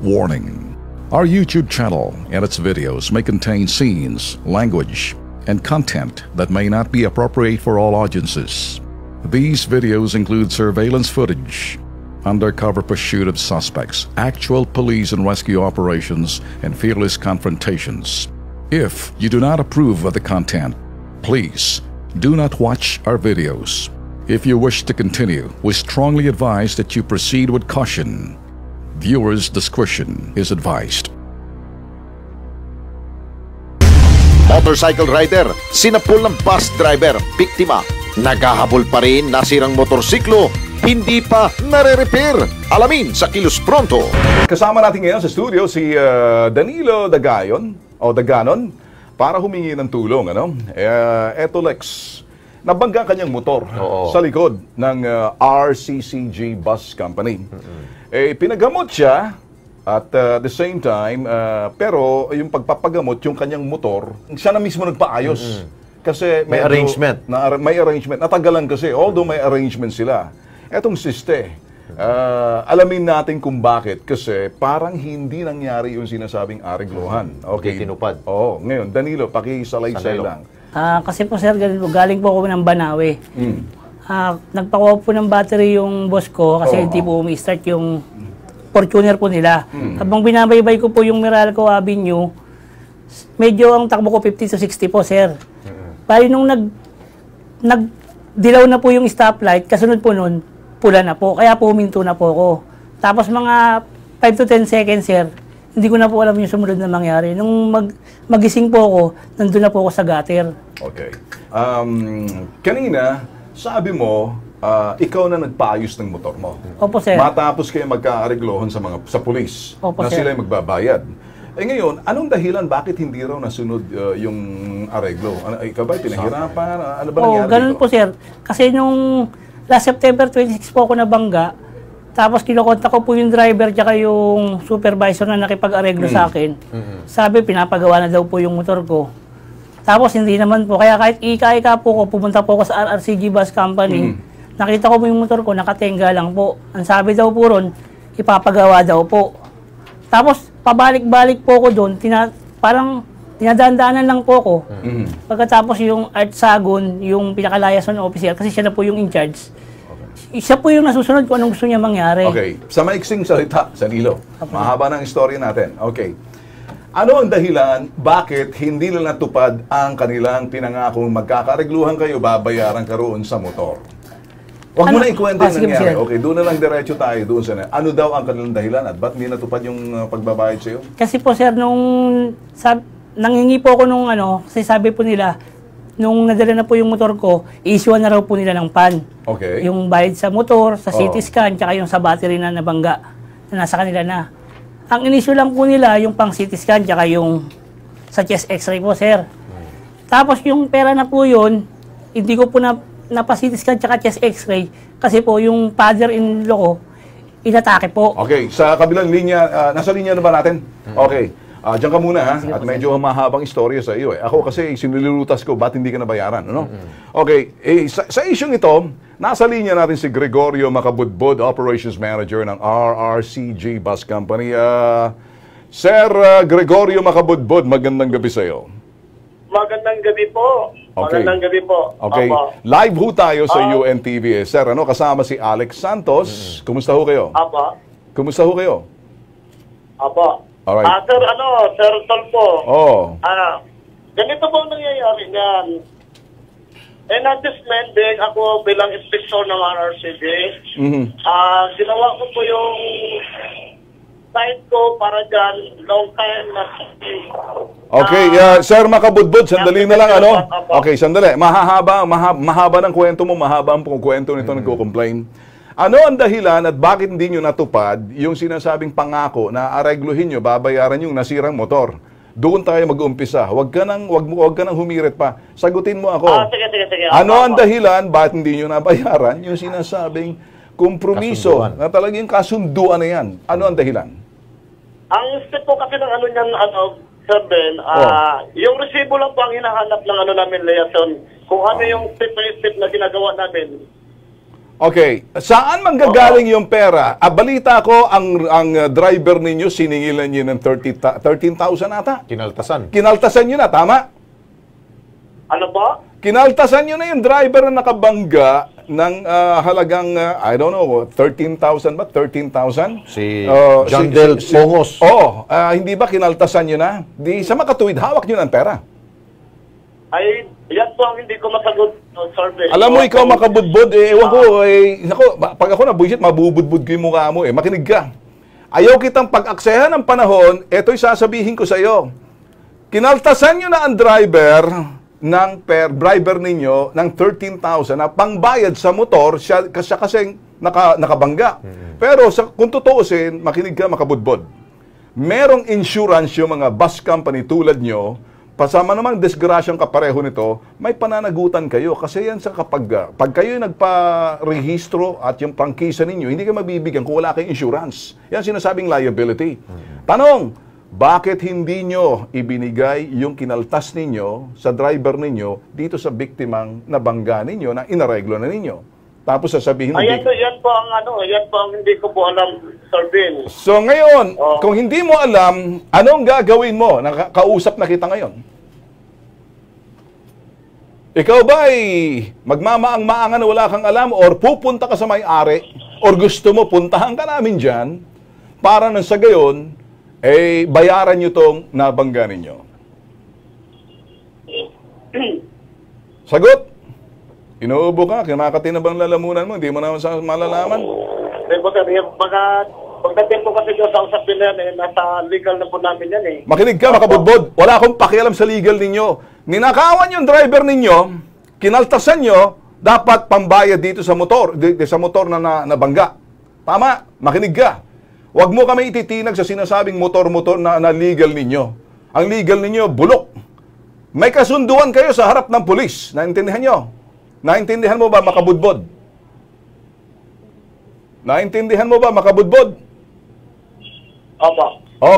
Warning: our YouTube channel and its videos may contain scenes, language, and content that may not be appropriate for all audiences. These videos include surveillance footage, undercover pursuit of suspects, actual police and rescue operations, and fearless confrontations. If you do not approve of the content, please do not watch our videos. If you wish to continue, we strongly advise that you proceed with caution. Viewers' discretion is advised. Motorcycle rider, sinapul ng bus driver, biktima. Naghahabol pa rin, nasirang motorsiklo, hindi pa nare-repair. Alamin sa Kilos Pronto. Kasama natin ngayon sa studio si Danilo Dagayon o Daganon para humingi ng tulong. Eto Lex, nabangga kanyang motor sa likod ng RCCG Bus Company. Pinagamot siya at the same time, pero yung pagpapagamot, yung kanyang motor, siya na mismo nagpaayos. Kasi may arrangement. May arrangement. Natagalan kasi, although may arrangement sila. Etong siste, alamin natin kung bakit. Kasi parang hindi nangyari yung sinasabing areglohan. Okay, tinupad. Oo, ngayon, Danilo, pakisalaysay lang. Kasi po sir, galing po ako ng Banawe. Nagpakuha po ng battery yung boss ko kasi hindi po umi-start yung Fortuner po nila. Habang binabaybay ko po yung Meralco Avenue, medyo ang takbo ko 50 to 60 po sir. Bali nung nagdilaw na po yung stoplight, kasunod po nun, pula na po. Kaya po huminto na po ako. Tapos mga 5 to 10 seconds sir, hindi ko na po alam yung sumunod na mangyari. Nung magising po ako, nandun na po ako sa gutter. Okay. Kanina, sabi mo, ikaw na nagpaayos ng motor mo. Opo, sir. Matapos kayo magkaareglohan sa pulis na sir, sila magbabayad. Ngayon, anong dahilan bakit hindi raw nasunod yung areglo? Ikaw ba pinahirapan? Ano ba nangyari dito? Ganun po, sir. Kasi nung last September 26 po ako nabangga, tapos kinokontak ko po yung driver tsaka yung supervisor na nakipag-areglo sa akin. Sabi, pinapagawa na daw po yung motor ko. Tapos hindi naman po. Kaya kahit ika-ika po ko, pumunta po ako sa RRCG Bus Company. Nakita ko po yung motor ko, nakatenga lang po. Ang sabi daw po ron, ipapagawa daw po. Tapos, pabalik-balik po ko doon, parang tinadaan-daanan lang po ko. Pagkatapos yung Art Sagon, yung pinakalayason officer, kasi siya na po yung in charge. Siya po yung nasusunod kung anong gusto niya mangyari. Okay. Sa maiksing salita, Danilo, mahaba ng istorya natin. Okay. Ano ang dahilan bakit hindi nila natupad ang kanilang pinangakong magkakaregluhan kayo, babayaran ka roon sa motor? Huwag mo na ikwento yung nangyari. Okay, doon na lang diretso tayo doon sa ano daw ang kanilang dahilan at ba't hindi natupad yung pagbabayad sa'yo? Kasi po sir, nung nangingi po ako nung kasi sabi po nila, nung nadala na po yung motor ko, i-issue na raw po nila ng PAN. Okay. Yung bayad sa motor, sa CT scan, tsaka yung sa battery na nabangga, na nasa kanila na. Ang in-issue lang po nila, yung pang CT scan, tsaka yung sa chest x-ray po sir. Tapos yung pera na po yun, hindi ko po napa-CT scan tsaka chest x-ray kasi po yung father-in-law ko, inatake po. Okay, sa kabilang linya, nasa linya na ba natin? Okay. Diyan ka muna ha, at medyo mahabang istorya sa iyo. Ako kasi sinilulutas ko, ba't hindi ka nabayaran? Ano? Okay, sa isyong ito, nasa linya natin si Gregorio Macabudbud, Operations Manager ng RRCG Bus Company. Sir Gregorio Macabudbud, magandang gabi sa iyo. Magandang gabi po. Okay. Magandang gabi po. Okay. Live ho tayo sa UNTV. Sir, kasama si Alex Santos. Kumusta ho kayo? Apo. Kumusta ho kayo? Apo. Alright. Sir Tolpo. Ganito po ang nangyayari niyan. This Monday, ako bilang inspektor ng RRCG, ginawa ko po yung site ko para dyan, long time na. Okay, Sir Macabudbud, sandali na lang, Okay, sandali. Mahaba ng kwento mo, mahaba ang kwento nito nagko-complain. Ano ang dahilan at bakit hindi nyo natupad yung sinasabing pangako na aregluhin nyo, babayaran yung nasirang motor? Doon tayo mag-umpisa. Huwag ka nang humirit pa. Sagutin mo ako. Sige. Ano ang dahilan bakit hindi nyo nabayaran yung sinasabing kompromiso na talagang kasunduan na yan? Ano ang dahilan? Ang step po kasi ng Sir Ben, yung resibo lang po ang hinahanap ng namin liaison. Kung ano yung step by step na ginagawa namin. Okay, saan manggagaling yung pera? Balita ko, ang driver ninyo, siningilan niyo ng 13,000 ata? Kinaltasan. Kinaltasan nyo na, tama? Ano po? Kinaltasan nyo na yung driver na nakabangga ng halagang, I don't know, 13,000 ba? 13,000? Si John Del Pongos. Hindi ba kinaltasan nyo na? Di sa makatuwid, hawak nyo ng pera. Ay, yan po ang hindi ko masagot, sir. Alam mo, ikaw makabudbud, ewan ko, nako, pag ako nabuisit, mabubudbud ko yung mukha mo, makinig ka. Ayaw kitang pag-aksehan ng panahon, eto'y sasabihin ko sa iyo. Kinaltasan nyo na ang driver ninyo ng 13,000 na pangbayad sa motor, siya kasing nakabangga. Pero kung tutuusin, makinig ka, makabudbud. Merong insurance yung mga bus company tulad nyo. Pasama namang disgrasyang kapareho nito, may pananagutan kayo. Kasi yan sa pag kayo nagpa-rehistro at yung prangkisa ninyo, hindi kayo mabibigyan kung wala kayong insurance. Yan sinasabing liability. Tanong, bakit hindi nyo ibinigay yung kinaltas ninyo sa driver ninyo dito sa biktimang nabangga ninyo na inareglo na ninyo? Tapos sasabihin mo... Yan po ang hindi ko po alam, Sir Bill. So ngayon, kung hindi mo alam, anong gagawin mo? Nakausap na kita ngayon. Ikaw ba ay magmamaang-maangan na wala kang alam or pupunta ka sa may-ari or gusto mo puntahan ka namin dyan para nang sa gayon, bayaran nyo tong nabangga ninyo? Sagot! Inuubo ka, kinakati na bang lalamunan mo? Hindi mo naman malalaman? Pagdating po kasi doon sa usapin na yan, nasa legal na po namin yan eh. Makinig ka, makabudbod. Wala akong pakialam sa legal ninyo. Ninakawan yung driver ninyo, kinaltasan nyo, dapat pambayad dito sa motor, sa motor na nabangga. Tama, makinig ka. Huwag mo kami ititinag sa sinasabing motor-motor na legal ninyo. Ang legal ninyo, bulok. May kasunduan kayo sa harap ng pulis. Naintindihan nyo? Naintindihan mo ba, makabudbod? Naintindihan mo ba, makabudbod? Opo.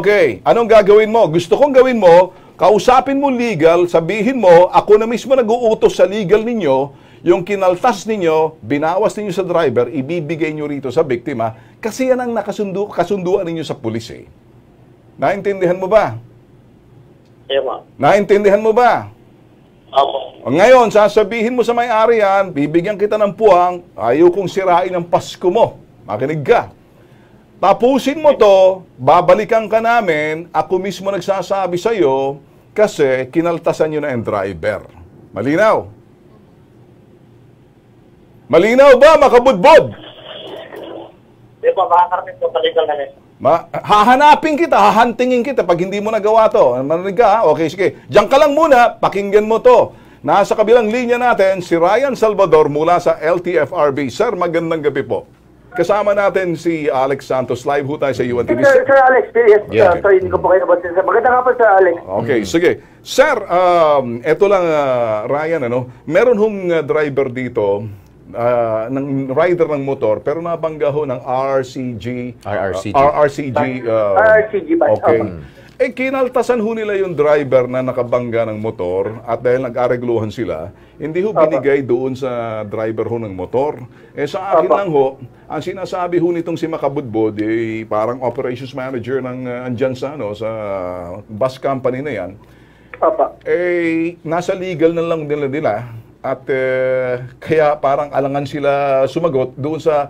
Okay. Anong gagawin mo? Gusto kong gawin mo, kausapin mo legal, sabihin mo, ako na mismo nag-uutos sa legal ninyo, yung kinaltas ninyo, binawas ninyo sa driver, ibibigay nyo rito sa biktima, kasi yan ang kasunduan ninyo sa pulis eh. Naintindihan mo ba? Ewa. Naintindihan mo ba? Opo. Ngayon, sasabihin mo sa may-ari yan, bibigyan kita ng puwang, ayaw kong sirain ang Pasko mo. Makinig ka. Tapusin mo to, babalikan ka namin, ako mismo nagsasabi sa'yo, kasi kinaltasan nyo na ang driver. Malinaw? Malinaw ba, makabudbod? Di ba, makakarating po sa legal na rin. Hahanapin kita, hahantingin kita pag hindi mo nagawa to. Marinig ka, ha? Okay, sige. Diyan ka lang muna, pakinggan mo to. Nasa kabilang linya natin, si Ryan Salvador mula sa LTFRB. Sir, magandang gabi po. Kasama natin si Alex Santos. Live ho tayo sa UNTV. Sir Alex, yes. Sorry, hindi ko po kayo nabasa. Maganda nga po, Sir Alex. Okay, sige. Sir, eto lang, Ryan, meron hong driver dito, ng rider ng motor, pero nabangga ho ng RCG ba? Okay. Kinaltasan ho nila yung driver na nakabangga ng motor at dahil nag-aregluhan sila, hindi ho binigay doon sa driver ho ng motor. Sa akin lang ho, ang sinasabi ho nitong si Makabudbod, parang operations manager ng andyan sa bus company na yan, nasa legal na lang nila at kaya parang alangan sila sumagot doon sa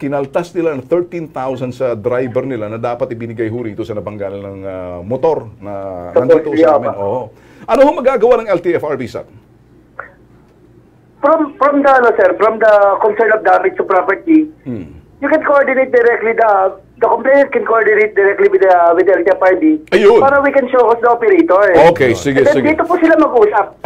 kinaltas nila ng 13,000 sa driver nila na dapat ibinigay ho rito sa nabanggalan ng motor na nandito sa amin. Ano ho magagawa ng LTFRB, sir? From the concern of damage to property, you can coordinate directly, the complainant can coordinate directly with the LTFRB para we can show us the operator. Okay, sige. Dito po sila mag-usap.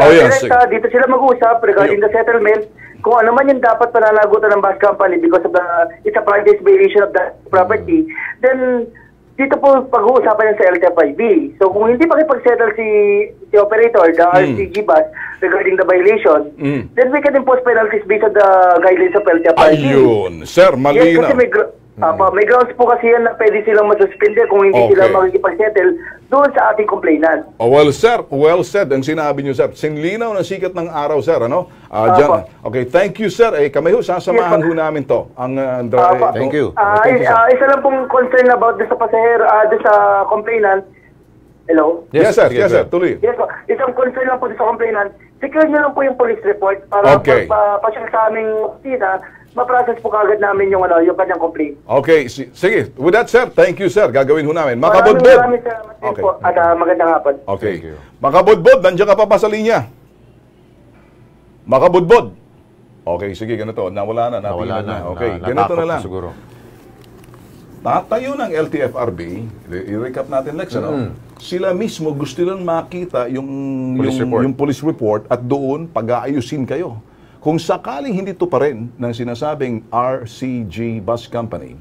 Dito sila mag-usap regarding the settlement, kung ano man yung dapat pananagutan ng bus company because of it's a practice violation of the property, then dito po pag-uusapan yan sa LTFRB. So kung hindi pakipag-settle si operator, the RCG bus, regarding the violation, then we can impose penalties based on the guidelines of LTFRB. Ayun, sir, malinaw. Yes, kasi May grounds po kasi yan na pwede silang masuspende kung hindi sila makikipag-settle doon sa ating complainant. Well, sir, well said ang sinabi niyo, sir. Sinlinaw ng sikat ng araw, sir, ano? Okay, thank you, sir. Kami ho, sasamahan ho namin to. Thank you. Isa lang pong concern about sa pasahero, sa complainant. Hello? Yes, sir. Yes, sir. Tuloy. Yes, po. Isang concern lang po sa complainant. Secure niyo lang po yung police report para pag-pasyal sa aming opisina, ma-process po kagad namin yung kanyang complaint. Okay, sige. With that, sir, thank you, sir. Gagawin ho namin. Makabudbud. Maraming salamat din po at magandang hapon. Okay. Makabudbud, nandiyan ka pa sa linya. Makabudbud. Okay, sige, ganito. Nawala na. Okay, ganito na lang. Siguro. Tatayo ng LTFRB, i-recap natin next, ano? Sila mismo gusto lang makita yung police report at doon pag-aayusin kayo. Kung sakaling hindi to pa rin ng sinasabing RCG Bus Company,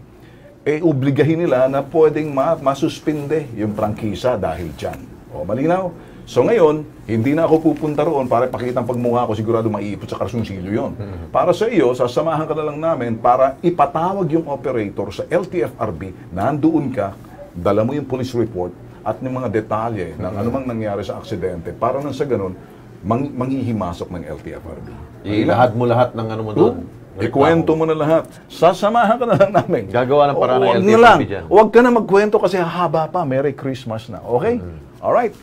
obligahin nila na pwedeng masuspinde yung prangkisa dahil dyan. Malinaw? So ngayon, hindi na ako pupunta roon para pakita ang pagmukha ko, sigurado maiipot sa karsunsilyo yon. Para sa iyo, sasamahan ka na lang namin para ipatawag yung operator sa LTFRB, nandoon ka, dala mo yung police report at yung mga detalye ng anumang nangyari sa aksidente para nang sa ganun, manghihimasok ng LTFRB. Ilahad mo lahat ng ano mo doon. Ikwento mo na lahat. Sasamahan ka na lang namin. Gagawa ng paraan ng LTFRB dyan. Huwag ka na magkwento kasi haba pa. Merry Christmas na. Okay? Alright.